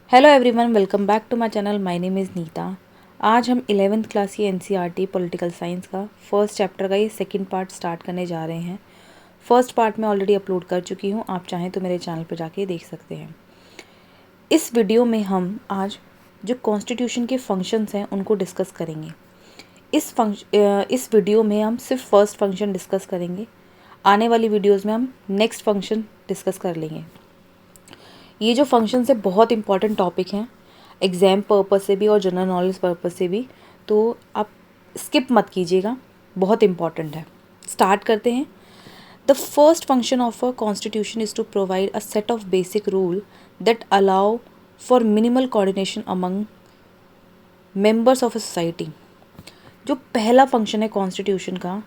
Hello everyone, welcome back to my channel. My name is Neeta. आज हम 11th class की NCERT political science का first chapter का ये सेकंड पार्ट स्टार्ट करने जा रहे हैं। फर्स्ट पार्ट मैं ऑलरेडी अपलोड कर चुकी हूँ, आप चाहें तो मेरे चैनल पर जाके देख सकते हैं। इस वीडियो में हम आज जो कॉन्स्टिट्यूशन के फंक्शंस हैं उनको डिस्कस करेंगे। इस वीडियो में हम सिर्फ फर्स्ट फंक्शन डिस्कस करेंगे। आने वाली वीडियोज़ में हम नेक्स्ट फंक्शन डिस्कस कर लेंगे। ये जो फंक्शन है बहुत इंपॉर्टेंट टॉपिक हैं एग्ज़ाम पर्पस से भी और जनरल नॉलेज पर्पस से भी, तो आप स्किप मत कीजिएगा, बहुत इंपॉर्टेंट है। स्टार्ट करते हैं। The first function of a constitution is to provide a set of basic rule that allow for minimal coordination among members of a society. जो पहला फंक्शन है कॉन्स्टिट्यूशन का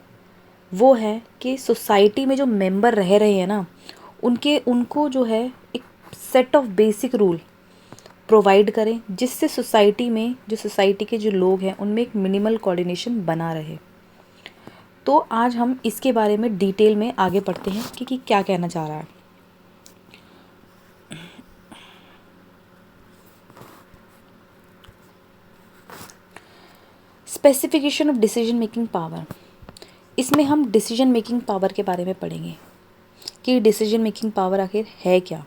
वो है कि सोसाइटी में जो मेंबर रह रहे हैं ना, उनको जो है एक set of basic rule provide करें, जिससे सोसाइटी के जो लोग हैं उनमें एक मिनिमल कोऑर्डिनेशन बना रहे। तो आज हम इसके बारे में डिटेल में आगे पढ़ते हैं कि क्या कहना चाह रहा है। Specification of decision making power. इसमें हम डिसीजन मेकिंग पावर के बारे में पढ़ेंगे कि डिसीजन मेकिंग पावर आखिर है क्या।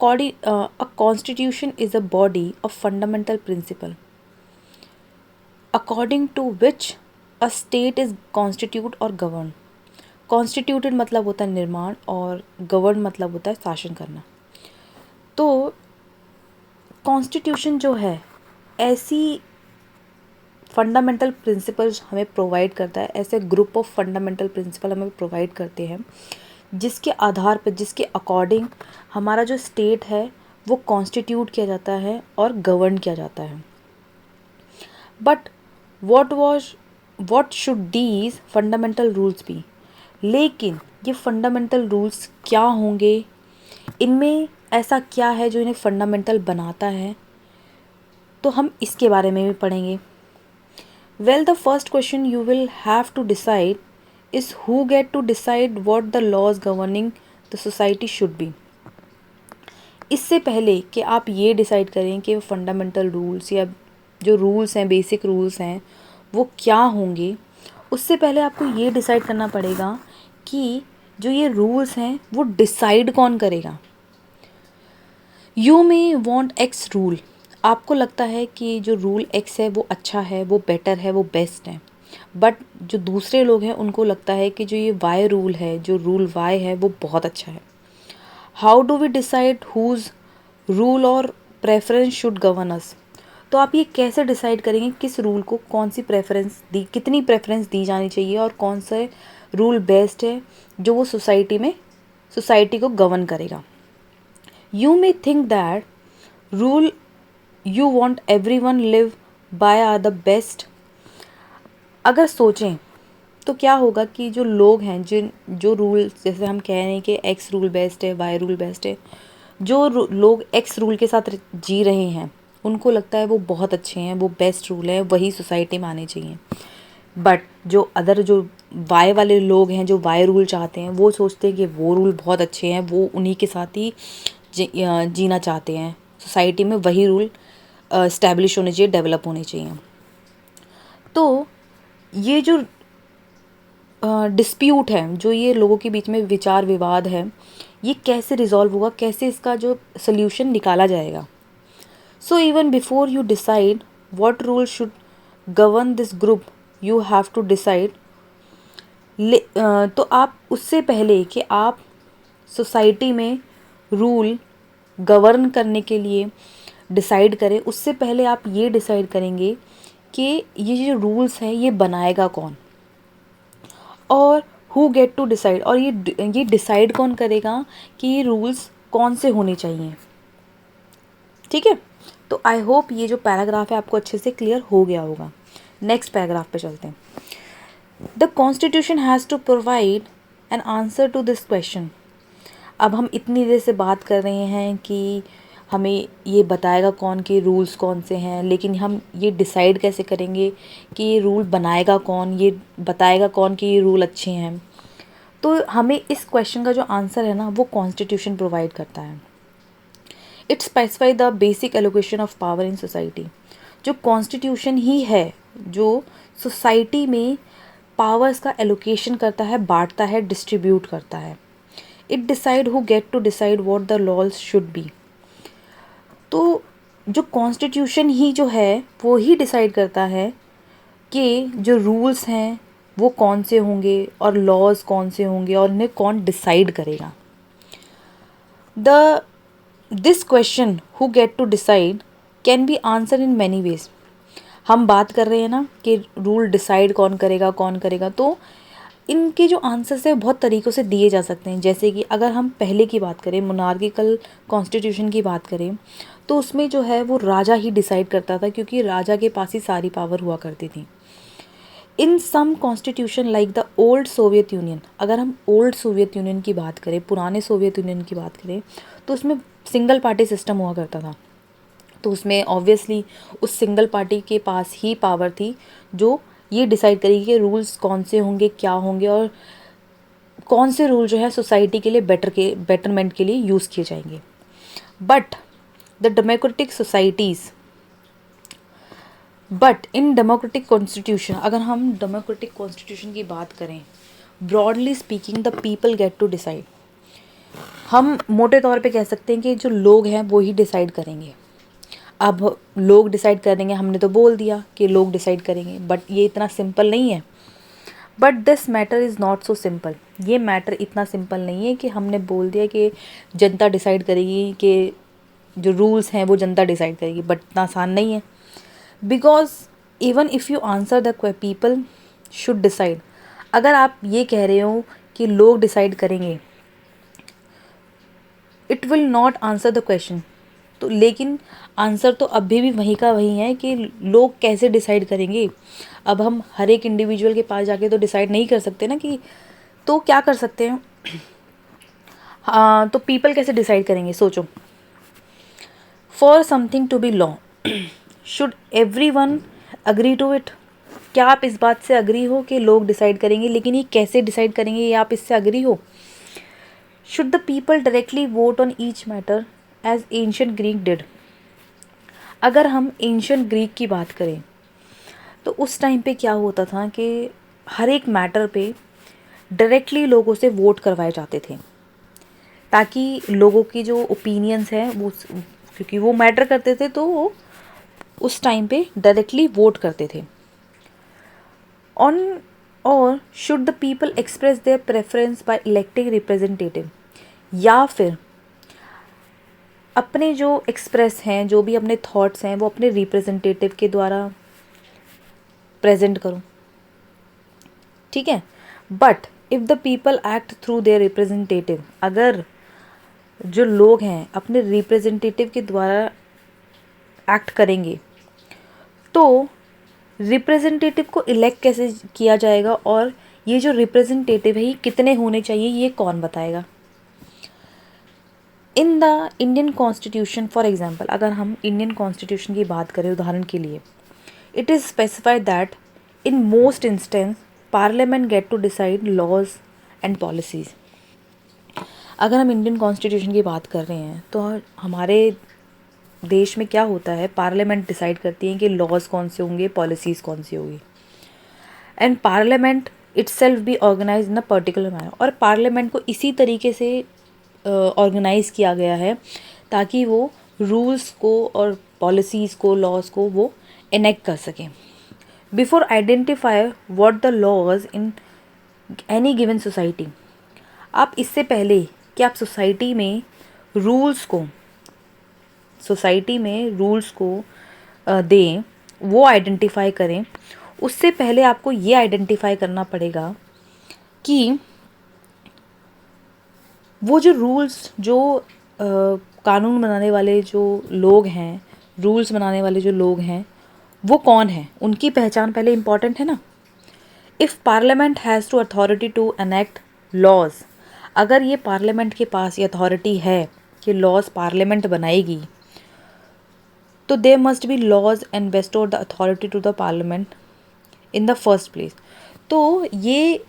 A constitution is a body of fundamental principle according to which a state is constituted or governed. Constituted मतलब होता है निर्माण और govern मतलब होता है शासन करना। तो कॉन्स्टिट्यूशन जो है ऐसी फंडामेंटल प्रिंसिपल्स हमें प्रोवाइड करता है, ऐसे ग्रुप ऑफ फंडामेंटल प्रिंसिपल हमें प्रोवाइड करते हैं जिसके आधार पर, जिसके अकॉर्डिंग हमारा जो स्टेट है वो कॉन्स्टिट्यूट किया जाता है और गवर्न किया जाता है। But what should these fundamental rules be. लेकिन ये फंडामेंटल रूल्स क्या होंगे, इनमें ऐसा क्या है जो इन्हें फंडामेंटल बनाता है, तो हम इसके बारे में भी पढ़ेंगे। Well, the first question you will have to decide is who get to decide what the laws governing the society should be। इससे पहले कि आप ये डिसाइड करें कि फंडामेंटल रूल्स या जो रूल्स हैं, बेसिक रूल्स हैं, वो क्या होंगे, उससे पहले आपको ये डिसाइड करना पड़ेगा कि जो ये रूल्स हैं वो डिसाइड कौन करेगा। You may want x rule. आपको लगता है कि जो रूल एक्स है वो अच्छा है, वो बेटर है, वो बेस्ट है। बट जो दूसरे लोग हैं उनको लगता है कि जो ये वाई रूल है, जो रूल वाई है, वो बहुत अच्छा है। How do we decide whose rule और प्रेफरेंस शुड गवर्न अस। तो आप ये कैसे डिसाइड करेंगे किस रूल को कौन सी प्रेफरेंस दी, कितनी प्रेफरेंस दी जानी चाहिए और कौन सा रूल बेस्ट है जो वो सोसाइटी को गवर्न करेगा। You may think that rule you want everyone live by are the best. अगर सोचें तो क्या होगा कि जो लोग हैं, जो रूल, जैसे हम कह रहे हैं कि एक्स रूल बेस्ट है, वाई रूल बेस्ट है, जो लोग एक्स रूल के साथ जी रहे हैं उनको लगता है वो बहुत अच्छे हैं, वो बेस्ट रूल है, वही सोसाइटी में आने चाहिए। बट जो वाई वाले लोग हैं, जो वाई रूल चाहते हैं, वो सोचते हैं कि वो रूल बहुत अच्छे हैं, वो उन्हीं के साथ ही जीना चाहते हैं, सोसाइटी में वही रूल इस्टेब्लिश होने चाहिए, डेवलप होने चाहिए। तो ये जो डिस्प्यूट है, जो ये लोगों के बीच में विचार विवाद है, ये कैसे रिजॉल्व होगा, कैसे इसका जो सोल्यूशन निकाला जाएगा। So even before you decide what rule should govern this group you have to decide. तो आप उससे पहले कि आप सोसाइटी में रूल गवर्न करने के लिए डिसाइड करें, उससे पहले आप ये डिसाइड करेंगे कि ये जो रूल्स हैं ये बनाएगा कौन और हु गेट टू डिसाइड, और ये डिसाइड कौन करेगा कि ये रूल्स कौन से होने चाहिए। ठीक है, तो आई होप ये जो पैराग्राफ है आपको अच्छे से क्लियर हो गया होगा। नेक्स्ट पैराग्राफ पे चलते हैं। The constitution has to provide an answer to this question. अब हम इतनी देर से बात कर रहे हैं कि हमें ये बताएगा कौन कि रूल्स कौन से हैं, लेकिन हम ये डिसाइड कैसे करेंगे कि ये रूल बनाएगा कौन, ये बताएगा कौन कि ये रूल अच्छे हैं। तो हमें इस क्वेश्चन का जो आंसर है ना, वो कॉन्स्टिट्यूशन प्रोवाइड करता है। It specify the basic allocation of power in society. जो कॉन्स्टिट्यूशन ही है जो सोसाइटी में पावर्स का एलोकेशन करता है, बांटता है, डिस्ट्रीब्यूट करता है। It decide who get to decide what the laws should be. तो जो कॉन्स्टिट्यूशन ही जो है वो ही डिसाइड करता है कि जो रूल्स हैं वो कौन से होंगे और लॉज कौन से होंगे और उन्हें कौन डिसाइड करेगा। The this question who get to decide can be answer in many ways. हम बात कर रहे हैं ना कि रूल डिसाइड कौन करेगा कौन करेगा, तो इनके जो आंसर्स है बहुत तरीक़ों से दिए जा सकते हैं। जैसे कि अगर हम पहले की बात करें, मोनार्किकल कॉन्स्टिट्यूशन की बात करें, तो उसमें जो है वो राजा ही डिसाइड करता था, क्योंकि राजा के पास ही सारी पावर हुआ करती थी। In some constitution like the old Soviet Union, अगर हम ओल्ड सोवियत यूनियन की बात करें, पुराने सोवियत यूनियन की बात करें, तो उसमें सिंगल पार्टी सिस्टम हुआ करता था। तो उसमें ऑब्वियसली उस सिंगल पार्टी के पास ही पावर थी जो ये डिसाइड करेगी कि रूल्स कौन से होंगे, क्या होंगे और कौन से रूल जो है सोसाइटी के लिए बेटरमेंट के लिए यूज़ किए जाएंगे। But the democratic societies, but in democratic constitution, अगर हम डेमोक्रेटिक कॉन्स्टिट्यूशन की बात करें, broadly speaking the people get to decide. हम मोटे तौर पे कह सकते हैं कि जो लोग हैं वो ही डिसाइड करेंगे। अब लोग डिसाइड करेंगे, हमने तो बोल दिया कि लोग डिसाइड करेंगे, बट ये इतना सिंपल नहीं है। But this matter is not so simple. ये मैटर इतना सिंपल नहीं है कि हमने बोल दिया कि जनता डिसाइड करेगी, कि जो रूल्स हैं वो जनता डिसाइड करेगी, बट इतना आसान नहीं है। Because even if you answer the people should decide, अगर आप ये कह रहे हो कि लोग डिसाइड करेंगे, it will not answer the question. तो लेकिन आंसर तो अभी भी वहीं का वहीं है कि लोग कैसे डिसाइड करेंगे। अब हम हर एक इंडिविजुअल के पास जाके तो डिसाइड नहीं कर सकते ना कि, तो क्या कर सकते हैं, हाँ, तो पीपल कैसे डिसाइड करेंगे, सोचो। For something to be law should everyone agree to it. क्या आप इस बात से अग्री हो कि लोग डिसाइड करेंगे, लेकिन ये कैसे डिसाइड करेंगे, ये आप इससे अग्री हो। Should the people directly vote on each matter as ancient Greek did. अगर हम एंशिएंट ग्रीक की बात करें तो उस टाइम पे क्या होता था कि हर एक मैटर पे डायरेक्टली लोगों से वोट करवाए जाते थे, ताकि लोगों की जो ओपिनियंस हैं वो, क्योंकि वो मैटर करते थे, तो वो उस टाइम पे डायरेक्टली वोट करते थे। ऑन और should the people express their preference by electing representative, या फिर अपने जो एक्सप्रेस हैं, जो भी अपने थॉट्स हैं, वो अपने रिप्रेजेंटेटिव के द्वारा प्रेजेंट करो, ठीक है। But if the people act through their representative, अगर जो लोग हैं अपने रिप्रेजेंटेटिव के द्वारा एक्ट करेंगे, तो रिप्रेजेंटेटिव को इलेक्ट कैसे किया जाएगा, और ये जो रिप्रेजेंटेटिव है ये कितने होने चाहिए, ये कौन बताएगा। In the Indian constitution for example, अगर हम इंडियन कॉन्स्टिट्यूशन की बात करें उदाहरण के लिए, it is specified that in most instance parliament get to decide laws and policies. अगर हम इंडियन कॉन्स्टिट्यूशन की बात कर रहे हैं तो हमारे देश में क्या होता है, पार्लियामेंट डिसाइड करती है कि लॉज कौन से होंगे, पॉलिसीज़ कौन सी होगी। एंड पार्लियामेंट इटसेल्फ भी organise in a particular manner, और पार्लियामेंट को इसी तरीके से ऑर्गेनाइज किया गया है ताकि वो रूल्स को और पॉलिसीज़ को, लॉज को वो इनेक्ट कर सकें। Before identify what the laws in any given society, आप इससे पहले कि आप सोसाइटी में रूल्स को दें, वो आइडेंटिफाई करें, उससे पहले आपको ये आइडेंटिफाई करना पड़ेगा कि वो जो रूल्स, जो कानून बनाने वाले जो लोग हैं, रूल्स बनाने वाले जो लोग हैं, वो कौन हैं, उनकी पहचान पहले इम्पॉर्टेंट है ना। If parliament has to authority to enact laws, अगर ये पार्लियामेंट के पास ये अथॉरिटी है कि लॉज पार्लियामेंट बनाएगी, तो there must be laws and bestow the authority to the parliament in the first place. तो ये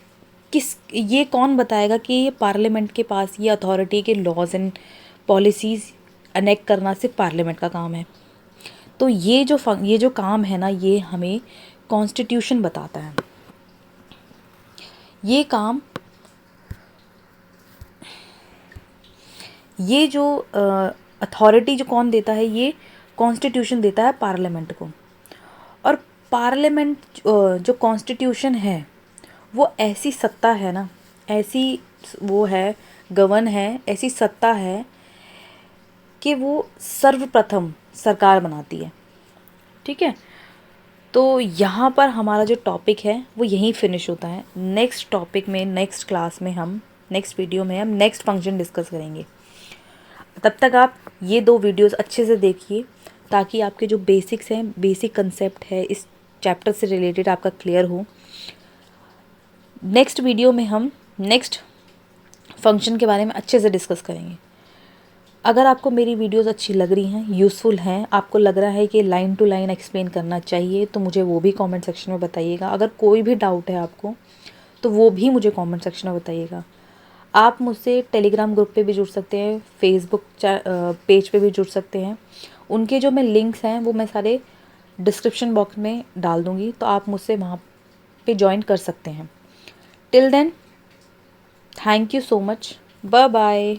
कौन बताएगा कि ये पार्लियामेंट के पास ये अथॉरिटी के लॉज एंड पॉलिसीज़ अनेक्ट करना सिर्फ पार्लियामेंट का काम है। तो ये जो काम है ना, ये हमें कॉन्स्टिट्यूशन बताता है। ये जो अथॉरिटी जो कौन देता है, ये कॉन्स्टिट्यूशन देता है पार्लियामेंट को। और पार्लियामेंट जो कॉन्स्टिट्यूशन है वो ऐसी सत्ता है ना, ऐसी वो है, गवर्न है, ऐसी सत्ता है कि वो सर्वप्रथम सरकार बनाती है। ठीक है, तो यहाँ पर हमारा जो टॉपिक है वो यहीं फिनिश होता है। नेक्स्ट टॉपिक में, नेक्स्ट क्लास में हम, नेक्स्ट वीडियो में हम नेक्स्ट फंक्शन डिस्कस करेंगे। तब तक आप ये 2 वीडियोस अच्छे से देखिए ताकि आपके जो बेसिक्स हैं, बेसिक कंसेप्ट है इस चैप्टर से रिलेटेड आपका क्लियर हो। नेक्स्ट वीडियो में हम नेक्स्ट फंक्शन के बारे में अच्छे से डिस्कस करेंगे। अगर आपको मेरी वीडियोस अच्छी लग रही हैं, यूज़फुल हैं, आपको लग रहा है कि लाइन टू लाइन एक्सप्लेन करना चाहिए, तो मुझे वो भी कमेंट सेक्शन में बताइएगा। अगर कोई भी डाउट है आपको तो वो भी मुझे कमेंट सेक्शन में बताइएगा। आप मुझसे टेलीग्राम ग्रुप पे भी जुड़ सकते हैं, फेसबुक पेज पे भी जुड़ सकते हैं। उनके जो मैं लिंक्स हैं वो मैं सारे डिस्क्रिप्शन बॉक्स में डाल दूँगी, तो आप मुझसे वहाँ पे ज्वाइन कर सकते हैं। Till then, thank you so much, bye bye.